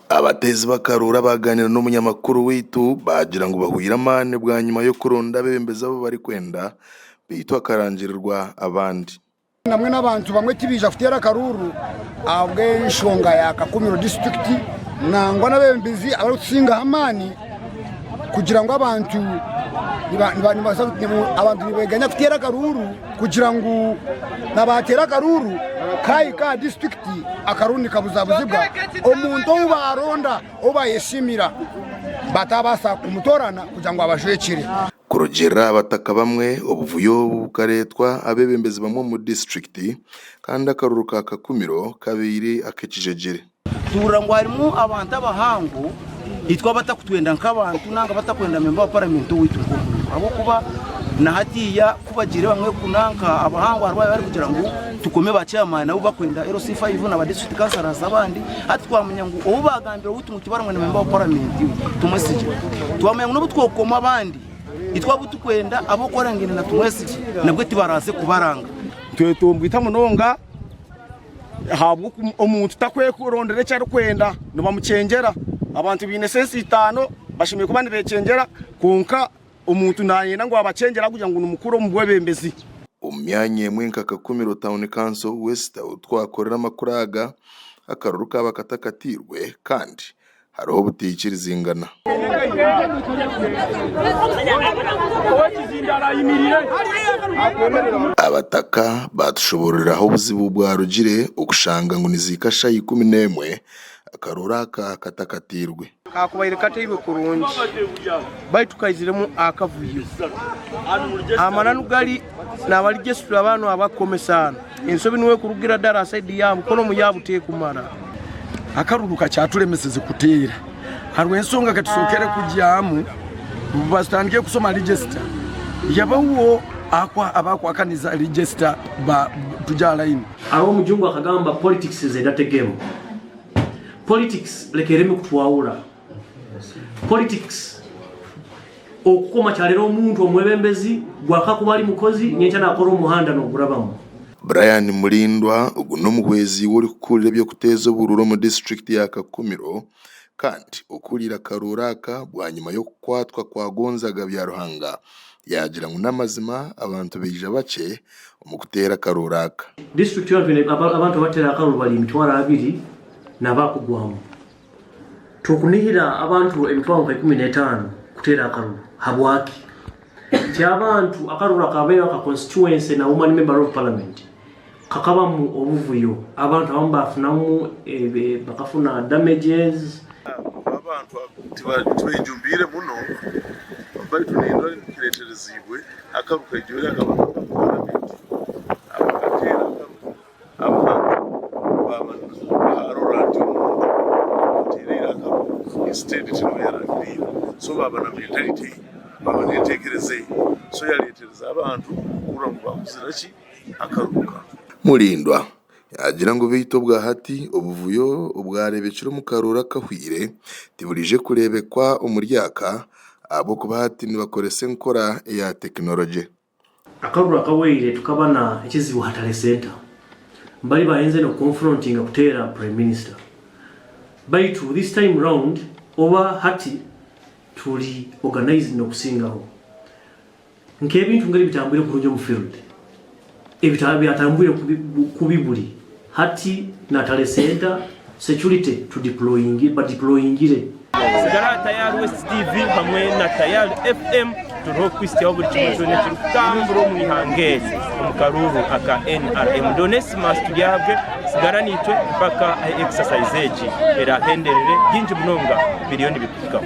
Abatezi bakarura baganira n'umunyamakuru witu bagira ngo bahuyira amane bwa nyuma yo kuronda bembeza abo bari kwenda bitwa karangirirwa abandi. Namwe n'abantu bamwe kibija kutera karuru abwe nshonga ya Kakumiro district nangwa nabembezi abarusinga hamani kugira ngo abantu abantu beganya kutera karuru kugira ngo nabatera karuru kai ka district akarundi kabuzabuzibwa omuntu ubaronda obayeshimira batabasa kumutorana kugira ngo abashwekire kurugera abataka bamwe obuvuyo bukaretwa abebembezi bamwe mu district kandi akaruru ka Kakumiro kabiri akekijejere tura ngo harimo abantu abahangu itwa batakutwenda nk'abantu nanga batakwenda memba wa parliament witu abo kuba na hatiya kubagire bamwe kunanka abahangu arwaye bari kugira ngo tukome bacyama nabo bakwenda RC5 na ba district councilors abandi ati twamenya ngo ubu bagambira witu mu kibaranwe na memba wa parliament tumesije twamenya ngo twokoma abandi itwa butukwenda abo korangene na tumesije nabwo tibaraze kubaranga twe tumbwita munonga habwo umuntu takwe kurondere cyari kwenda no bamucengera abantu bine sensi 5 bashimiye kubanire cengera konka umuntu nayenda ngo abacengera kugira ngo numukuru mu bwebembezi umyanye mwenka Kakumiro Town Council West utwakorera amakuraga akaruru kabakatakatirwe kandi hariho butikiriza ingana abataka batushoboreraho ubuzibu bwa rugire ugushanga ngo nizikasha 11 akarura ka katakatirwe kakubayire kateibe kurungi baitukayiziremu akavuyo amananu gali nabali jesura abantu abakomesana ensobi niwe kurugira dara side yamu kono mu yabute kumara akaruruka cyatulemeseze kutera harwe ensonga katusokere kujamu bastandike kusoma register yabawo akwa abakwa kaniza register ba tujala ino abo mujungu akagamba politics zedategemo politics lekereme kutwaula politics okukoma cyalero omuntu omwebembezi gwakakubali mukozi nyencha nakora umuhanda no gurabamo Brian Mulindwa ugu n'umuhwezi wuri kukurira byo kuteza bururo mu district ya Kakumiro kandi ukurira karuraka bwa nyuma yo kwatwa kwa Gonzaga bya Ruhanga yagira ngo namazima abantu beja bace mu kutera karuraka district abantu batera karuru bali mitwara 2 nabakugwamu tukunihira abantu emitwaro 15 kutera akaruru habwaki cy'abantu akarura kabeyo ka constituency na woman member of parliament kakabamu obuvuyo abantu abambafunamu bakafuna damages abantu twenjumbire muno bari tunindwa kireterezibwe akaruka igihe akabantu abakatera instead to yarangiriye so baba na mentality baba netekereze so yaletereza abantu kurango bakuziraki akaruka Mulindwa yagira ngo bito bwa hati obuvuyo ubwarebekira mu karura kahwire tiburije kurebekwa umuryaka abo kubahati nibakorese nkora ya technology akarura kaweire tukabana ekizibu hatale center mbali bayenze no confronting kutera prime minister baitu this time round over hati tuli organize no kusingaho nkebintu ngari bitambire kurunyo mu field ebitabi atambire kubibuli hati na tale center security to deploying but deploying ile sigara tayari West TV hamwe na tayari FM turo kwistya buri kibazo n'ikitamburo mu ihangeze umukaruru aka NRM Donesimas tulyabwe sigara nitwe mpaka exercise eji era henderere ginje bunonga bilioni bikufika